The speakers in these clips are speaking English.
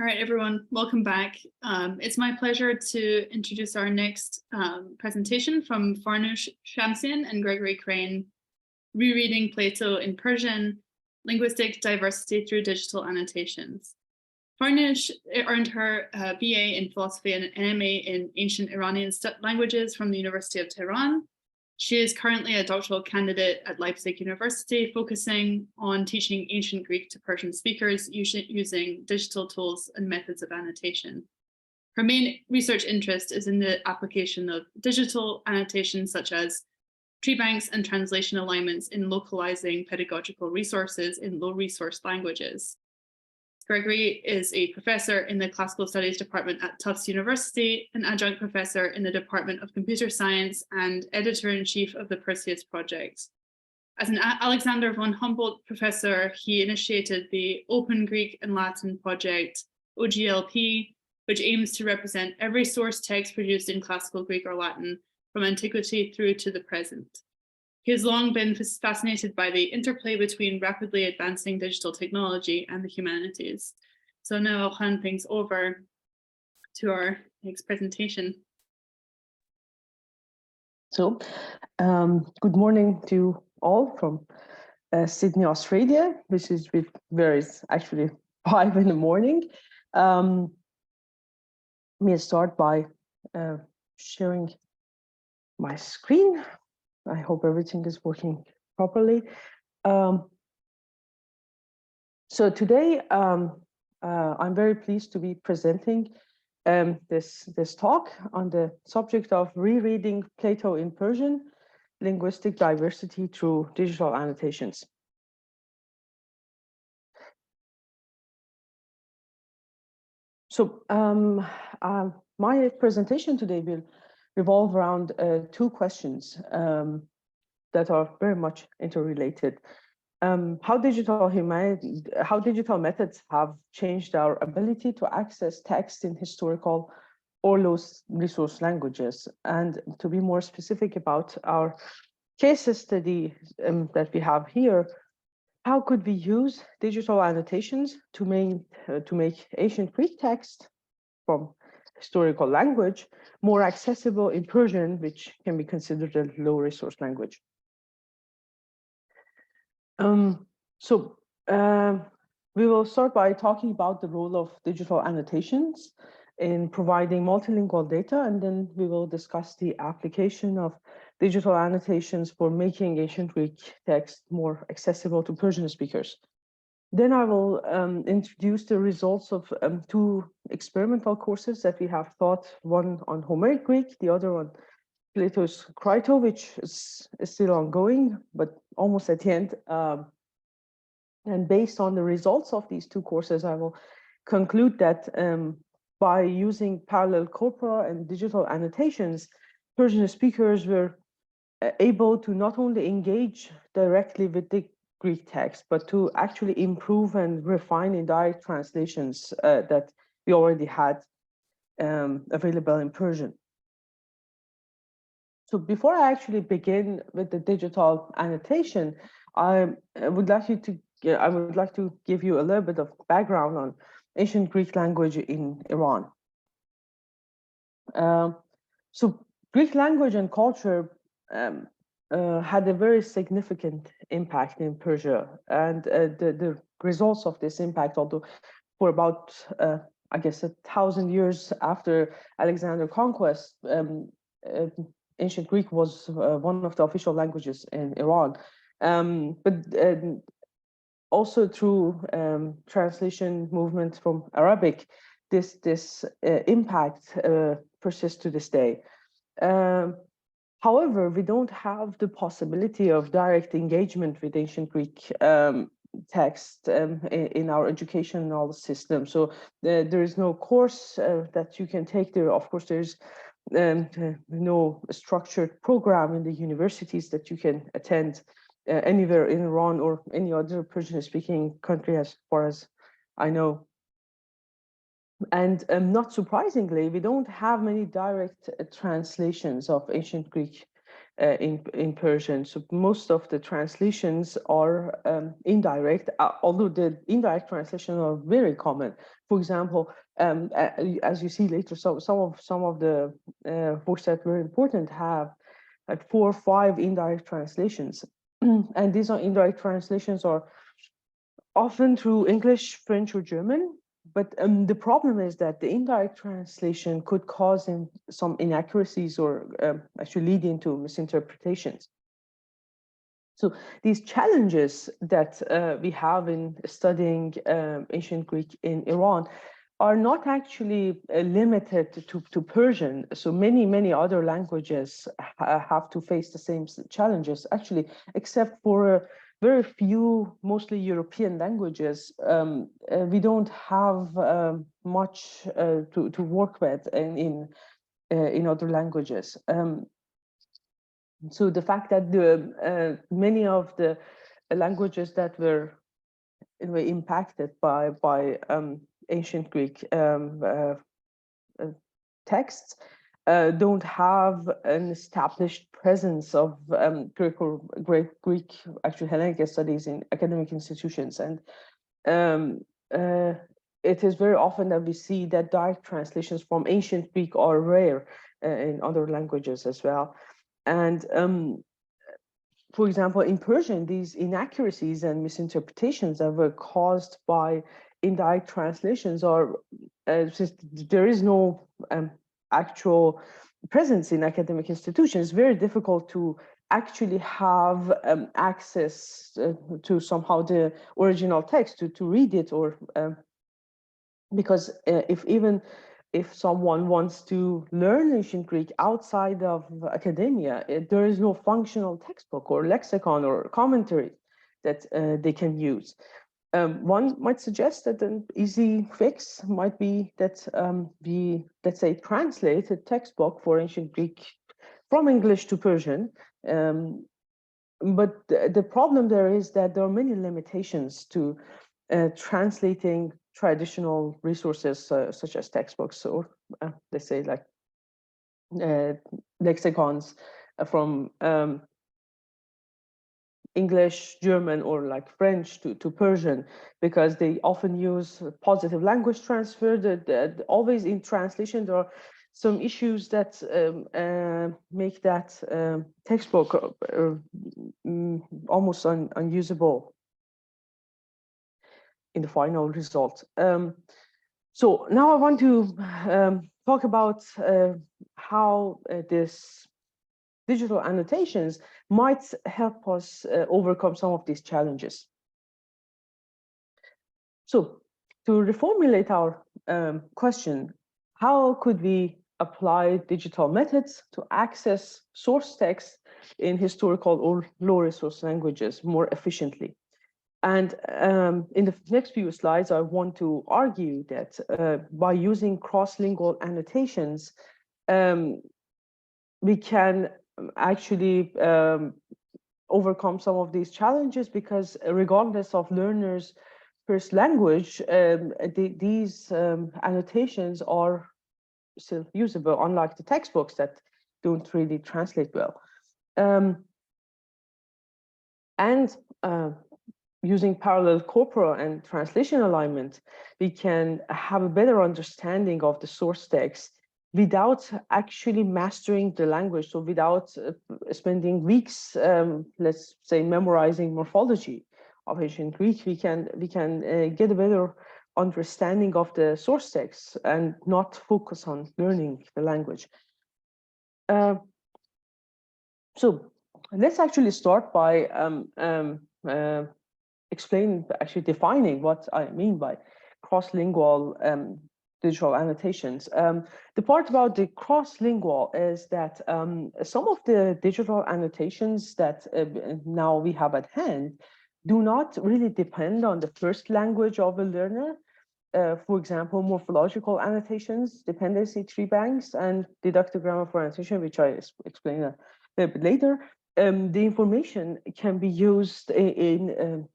All right, everyone, welcome back. It's my pleasure to introduce our next presentation from Farnoosh Shamsian and Gregory Crane, Rereading Plato in Persian, Linguistic Diversity Through Digital Annotations. Farnoosh earned her BA in philosophy and an MA in ancient Iranian languages from the University of Tehran. She is currently a doctoral candidate at Leipzig University, focusing on teaching ancient Greek to Persian speakers using digital tools and methods of annotation. Her main research interest is in the application of digital annotations such as tree banks and translation alignments in localizing pedagogical resources in low-resource languages. Gregory is a professor in the Classical Studies Department at Tufts University, an adjunct professor in the Department of Computer Science, and editor-in-chief of the Perseus Project. As an Alexander von Humboldt professor, he initiated the Open Greek and Latin project, OGLP, which aims to represent every source text produced in classical Greek or Latin from antiquity through to the present. He has long been fascinated by the interplay between rapidly advancing digital technology and the humanities. So now I'll hand things over to our next presentation. So, good morning to all from Sydney, Australia, which is where it's actually 5 in the morning. Let me start by sharing my screen. I hope everything is working properly. So today, I'm very pleased to be presenting this talk on the subject of rereading Plato in Persian, linguistic diversity through digital annotations. So my presentation today will revolve around two questions that are very much interrelated. How digital methods have changed our ability to access text in historical or low-resource languages, and to be more specific about our case study that we have here, how could we use digital annotations to make ancient Greek text from historical language more accessible in Persian, which can be considered a low-resource language. We will start by talking about the role of digital annotations in providing multilingual data, and then we will discuss the application of digital annotations for making ancient Greek text more accessible to Persian speakers. Then I will introduce the results of two experimental courses that we have taught, one on Homeric Greek, the other on Plato's Crito, which is still ongoing, but almost at the end. And based on the results of these two courses, I will conclude that by using parallel corpora and digital annotations, Persian speakers were able to not only engage directly with the Greek text, but to actually improve and refine indirect translations that we already had available in Persian. So before I actually begin with the digital annotation, I would like to give you a little bit of background on ancient Greek language in Iran. So Greek language and culture had a very significant impact in Persia, and the results of this impact, although for about I guess 1,000 years after Alexander's conquest, ancient Greek was one of the official languages in Iran, but also through translation movements from Arabic, this impact persists to this day. However, we don't have the possibility of direct engagement with ancient Greek text in our educational system. So there is no course that you can take there. Of course, there's no structured program in the universities that you can attend anywhere in Iran or any other Persian-speaking country, as far as I know. And not surprisingly, we don't have many direct translations of ancient Greek in Persian. So most of the translations are indirect, although the indirect translations are very common. For example, as you see later, some of the books that were important have like 4 or 5 indirect translations, and these are indirect translations are often through English, French, or German. But the problem is that the indirect translation could cause some inaccuracies or actually lead into misinterpretations. So these challenges that we have in studying ancient Greek in Iran are not actually limited to Persian. So many other languages have to face the same challenges, actually, except for very few, mostly European languages. We don't have much to work with in other languages. So the fact that many of the languages that were impacted by ancient Greek texts don't have an established presence of Greek, actually Hellenic studies in academic institutions, and it is very often that we see that direct translations from ancient Greek are rare in other languages as well. And for example, in Persian, these inaccuracies and misinterpretations that were caused by indirect translations are, there is no actual presence in academic institutions. It's very difficult to actually have access to somehow the original text to read it, or because if someone wants to learn ancient Greek outside of academia, there is no functional textbook or lexicon or commentary that they can use. One might suggest that an easy fix might be that we, let's say, translate a textbook for ancient Greek from English to Persian. But the problem there is that there are many limitations to translating traditional resources such as textbooks, or let's say like lexicons from English, German, or like French to Persian, because they often use positive language transfer. That always in translation there are some issues that make that textbook almost unusable in the final result. So now I want to talk about how this digital annotations might help us overcome some of these challenges. So to reformulate our question, how could we apply digital methods to access source text in historical or low resource languages more efficiently? And in the next few slides, I want to argue that by using cross-lingual annotations, we can actually overcome some of these challenges, because regardless of learners' first language, these annotations are still usable, unlike the textbooks that don't really translate well. Using parallel corpora and translation alignment, we can have a better understanding of the source text without actually mastering the language. So without spending weeks, let's say, memorizing morphology of ancient Greek, we can get a better understanding of the source text and not focus on learning the language. So let's actually start by actually defining what I mean by cross-lingual digital annotations. The part about the cross-lingual is that some of the digital annotations that now we have at hand do not really depend on the first language of a learner. For example, morphological annotations, dependency tree banks, and deductive grammar for annotation, which I explain a little bit later. The information can be used in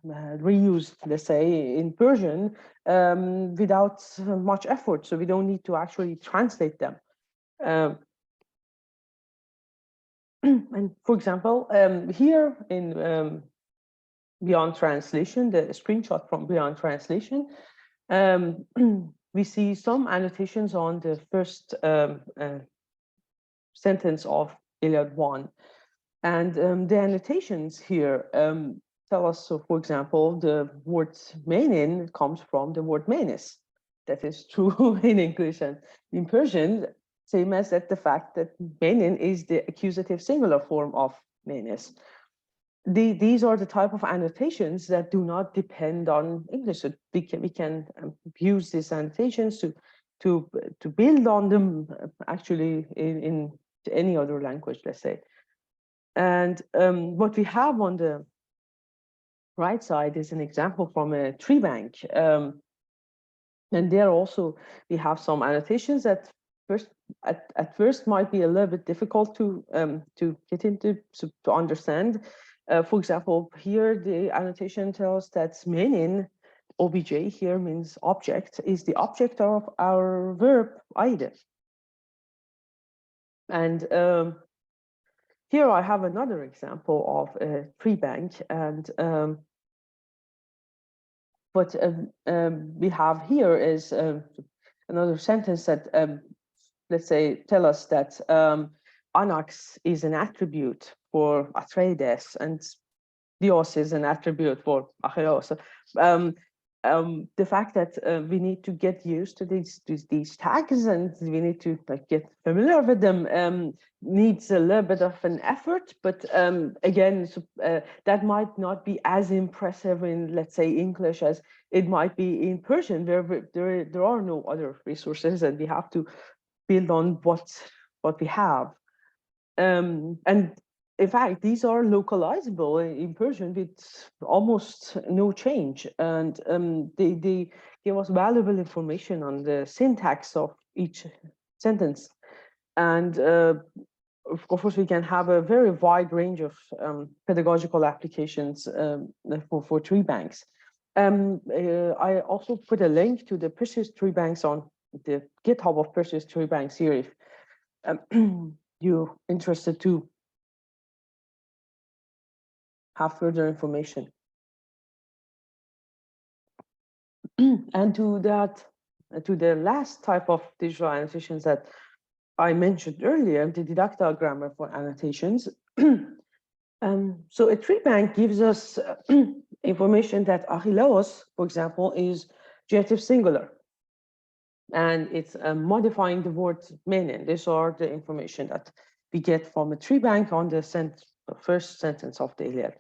reused, let's say, in Persian without much effort. So we don't need to actually translate them. And for example, here in Beyond Translation, the screenshot from Beyond Translation, we see some annotations on the first sentence of Iliad 1. And the annotations here tell us, so for example, the word menin comes from the word menis. That is true in English and in Persian, same as that the fact that menin is the accusative singular form of menis. These are the type of annotations that do not depend on English. So we can use these annotations to build on them actually in any other language, let's say. And what we have on the right side is an example from a tree bank. And there also we have some annotations that at first might be a little bit difficult to get into, to understand. For example, here the annotation tells that menin, obj here means object, is the object of our verb ayele. And here I have another example of a tree bank, and what we have here is another sentence that, let's say, tell us that anax is an attribute for Atreides, and Dios is an attribute for Acheros. The fact that we need to get used to these tags and we need to get familiar with them needs a little bit of an effort, but again, that might not be as impressive in, let's say, English as it might be in Persian, where there are no other resources and we have to build on what we have. And in fact, these are localizable in Persian with almost no change, and they give us valuable information on the syntax of each sentence. And of course, we can have a very wide range of pedagogical applications for tree banks. I also put a link to the Perseus tree banks on the GitHub of Perseus tree banks here if you're interested to have further information. And to the last type of digital annotations that I mentioned earlier, the didactile grammar for annotations. So a tree bank gives us information that Achilleos, for example, is genitive singular. And it's modifying the word menin. These are the information that we get from a tree bank on the first sentence of the Iliad.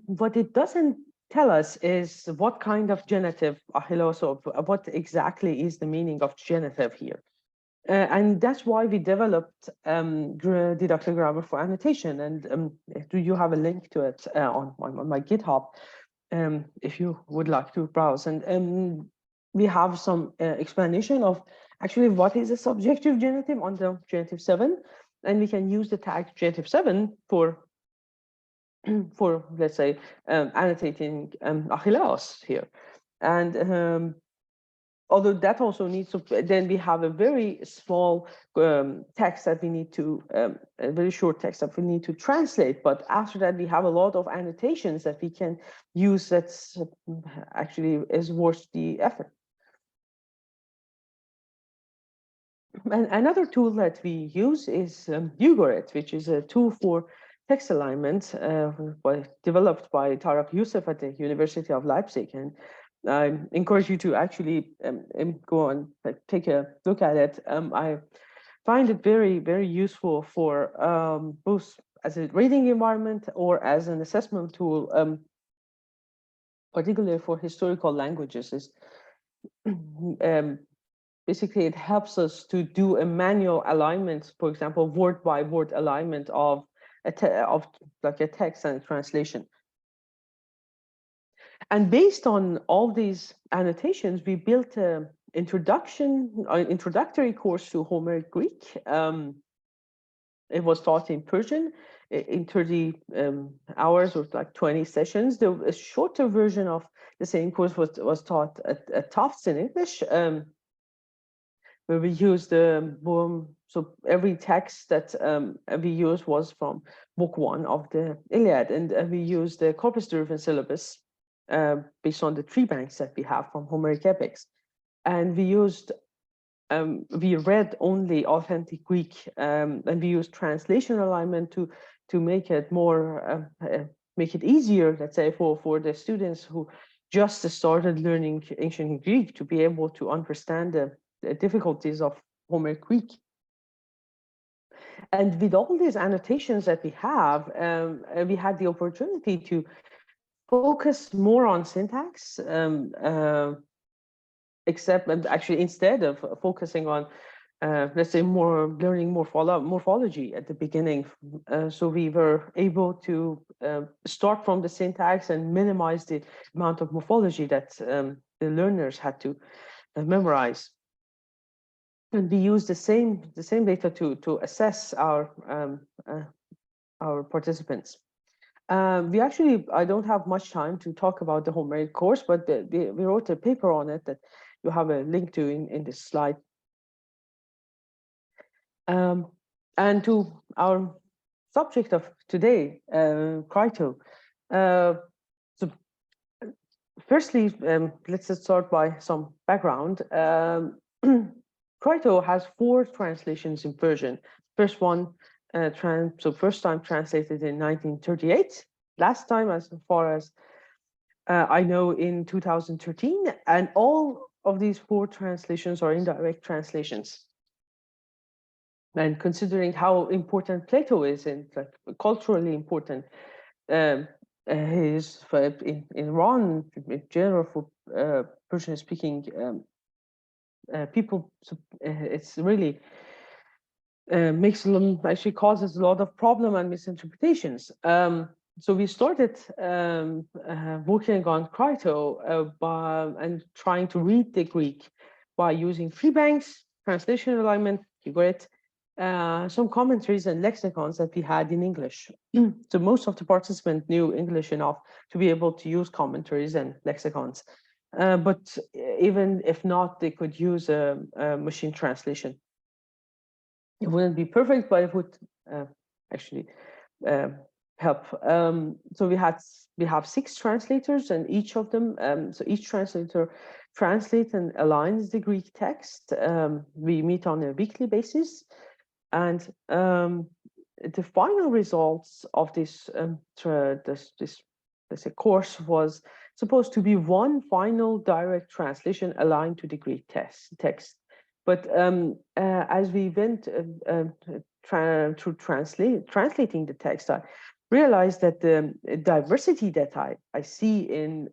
What it doesn't tell us is what kind of genitive Achilleos, or what exactly is the meaning of genitive here. And that's why we developed didactic grammar for annotation. And do you have a link to it on my GitHub if you would like to browse? And we have some explanation of actually what is a subjective genitive on the genitive 7. And we can use the tag genitive 7 for let's say, annotating Achilleos here. And although that also needs to, then we have a very small text that we need to, a very short text that we need to translate. But after that, we have a lot of annotations that we can use that's actually is worth the effort. And another tool that we use is Ugoret, which is a tool for text alignment developed by Tarek Youssef at the University of Leipzig. And I encourage you to actually go and take a look at it. I find it very, very useful for both as a reading environment or as an assessment tool, particularly for historical languages. Basically, it helps us to do a manual alignment, for example, word by word alignment of like a text and translation. And based on all these annotations, we built an introductory course to Homeric Greek. It was taught in Persian in 30 hours or like 20 sessions. A shorter version of the same course was taught at Tufts in English, where we used the so every text that we used was from book 1 of the Iliad, and we used the corpus-driven syllabus based on the tree banks that we have from Homeric epics, and we used we read only authentic Greek, and we used translation alignment to make it more make it easier, let's say, for the students who just started learning ancient Greek to be able to understand the difficulties of Homeric Greek. And with all these annotations that we have, we had the opportunity to focus more on syntax, instead of focusing on, let's say, learning morphology at the beginning. So we were able to start from the syntax and minimize the amount of morphology that the learners had to memorize. And we use the same data to assess our participants. I don't have much time to talk about the Homeric course, but we wrote a paper on it that you have a link to in this slide. And to our subject of today, Crito. So firstly, let's start by some background. Crito has 4 translations in Persian. First one, first time translated in 1938. Last time, as far as I know, in 2013. And all of these 4 translations are indirect translations. And considering how important Plato is and like culturally important, he is in Iran in general for Persian-speaking people, it's really actually causes a lot of problem and misinterpretations. So we started working on Crito and trying to read the Greek by using tree banks, translation alignment, you got it, some commentaries and lexicons that we had in English. So most of the participants knew English enough to be able to use commentaries and lexicons. But even if not, they could use a machine translation. It wouldn't be perfect, but it would actually help. So we have 6 translators, and each of them, so each translator translates and aligns the Greek text. We meet on a weekly basis, and the final results of this course was supposed to be one final direct translation aligned to the Greek text. But as we went through translating the text, I realized that the diversity that I see in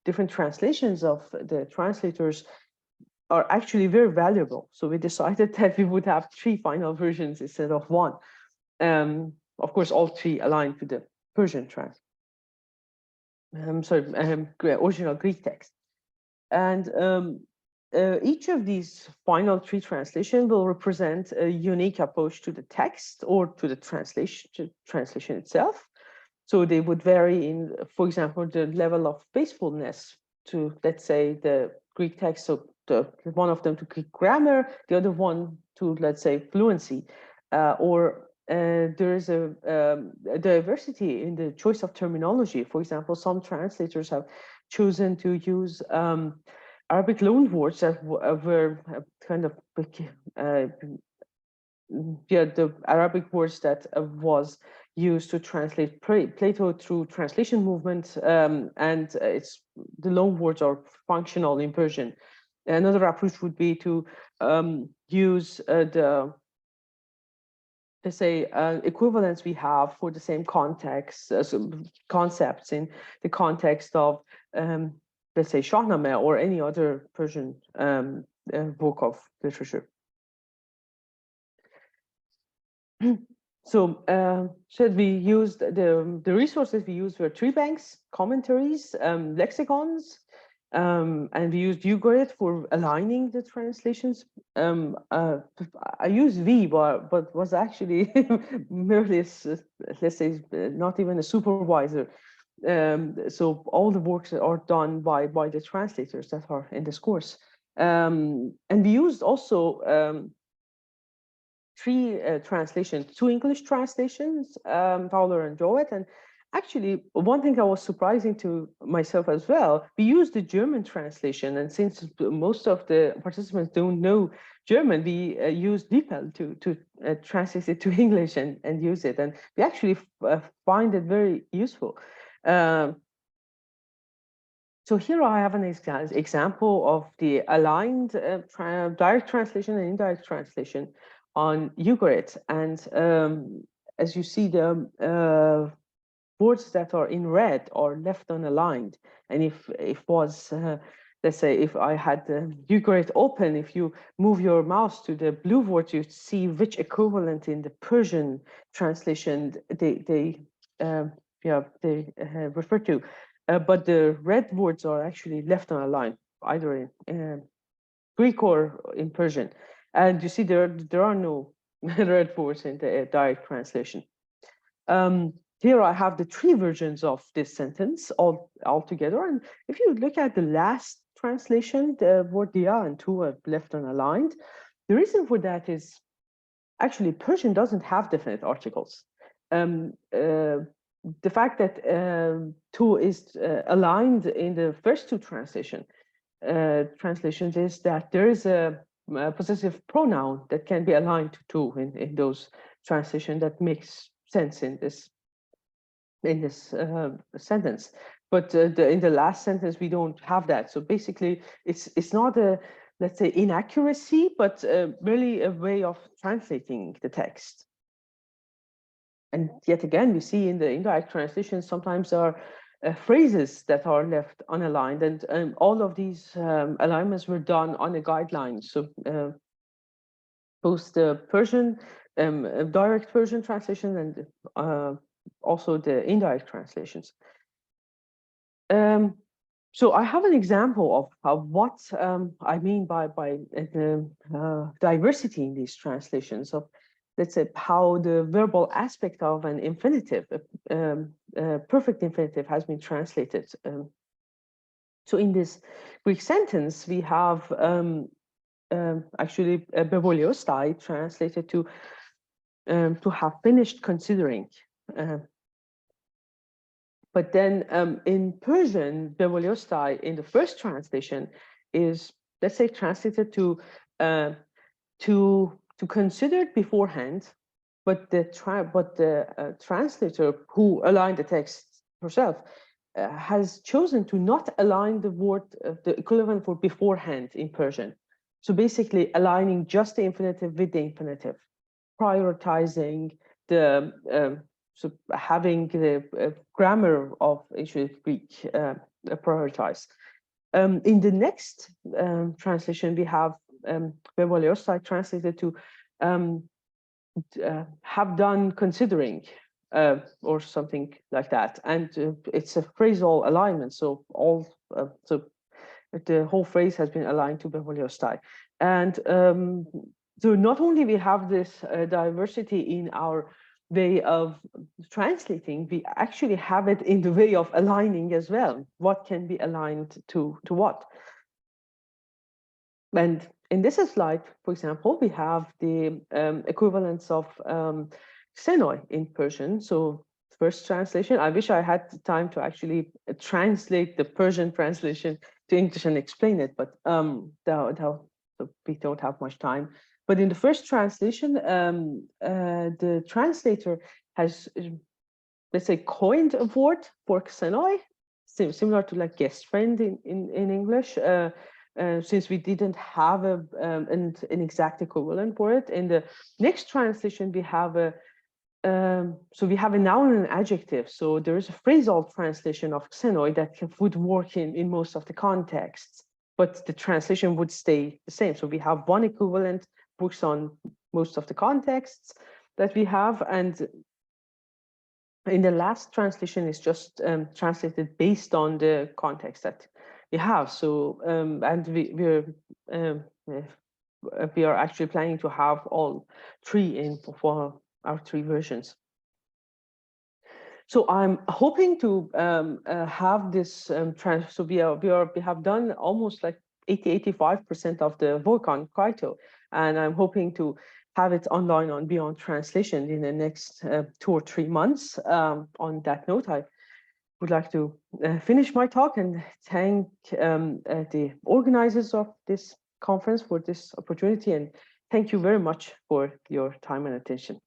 different translations of the translators are actually very valuable. So we decided that we would have 3 final versions instead of 1. Of course, all 3 aligned to the Persian original Greek text. And each of these final 3 translations will represent a unique approach to the text or to the translation itself. So they would vary in, for example, the level of faithfulness to, let's say, the Greek text. So one of them to Greek grammar, the other one to, let's say, fluency. There is a diversity in the choice of terminology. For example, some translators have chosen to use Arabic loanwords that were kind of the Arabic words that was used to translate Plato through translation movement, and the loanwords are functional in Persian. Another approach would be to use let's say equivalents we have for the same context, concepts in the context of let's say Shahnameh or any other Persian book of literature. So we used the resources we used were tree banks, commentaries, lexicons, and we used Yokabit for aligning the translations. I used V, but was actually merely, let's say, not even a supervisor. So all the works are done by the translators that are in this course. And we used also three translations, two English translations, Fowler and Jowett. And actually, one thing that was surprising to myself as well, we used the German translation. And since most of the participants don't know German, we used DeepL to translate it to English and use it. And we actually find it very useful. So here I have an example of the aligned direct translation and indirect translation on Ugarit. And as you see, the words that are in red are left unaligned. And if let's say, if I had Ugarit open, if you move your mouse to the blue word, you see which equivalent in the Persian translation they refer to. But the red words are actually left on a line, either in Greek or in Persian. And you see there are no red words in the direct translation. Here I have the three versions of this sentence all together. And if you look at the last translation, the word dia and tu are left unaligned. The reason for that is actually Persian doesn't have definite articles. The fact that tu is aligned in the first two translations is that there is a possessive pronoun that can be aligned to tu in those translations. That makes sense in this sentence. But in the last sentence, we don't have that. So basically, it's not a, let's say, inaccuracy, but really a way of translating the text. And yet again, we see in the indirect translation, sometimes there are phrases that are left unaligned, and all of these alignments were done on a guideline. So both the Persian, direct Persian translation and also the indirect translations. So I have an example of what I mean by diversity in these translations of, let's say, how the verbal aspect of an infinitive, perfect infinitive, has been translated. So in this Greek sentence, we have actually Bevoliostai translated to have finished considering. But then in Persian, Bevoliostai in the first translation is, let's say, translated to consider it beforehand, but the translator who aligned the text herself has chosen to not align the word, the equivalent for beforehand in Persian. So basically aligning just the infinitive with the infinitive, prioritizing the, so having the grammar of ancient Greek prioritized. In the next translation, we have Bevoliostai translated to have done considering or something like that. And it's a phrasal alignment. So so the whole phrase has been aligned to Bevoliostai. And so not only we have this diversity in our way of translating, we actually have it in the way of aligning as well. What can be aligned to what? And in this slide, for example, we have the equivalence of xenoi in Persian. So first translation, I wish I had the time to actually translate the Persian translation to English and explain it, but we don't have much time. But in the first translation, the translator has, let's say, coined a word for xenoi, similar to like guest friend in English, since we didn't have an exact equivalent for it. In the next translation, we have a so we have a noun and an adjective. So there is a phrasal translation of xenoi that would work in most of the contexts, but the translation would stay the same. So we have one equivalent, works on most of the contexts that we have, and in the last translation is just translated based on the context that we have. So and we are actually planning to have all three in for our three versions. So I'm hoping to have this so we have done almost like 85% of the work on Kaito, and I'm hoping to have it online on Beyond Translation in the next 2 or 3 months. On that note, I would like to finish my talk and thank the organizers of this conference for this opportunity, and thank you very much for your time and attention.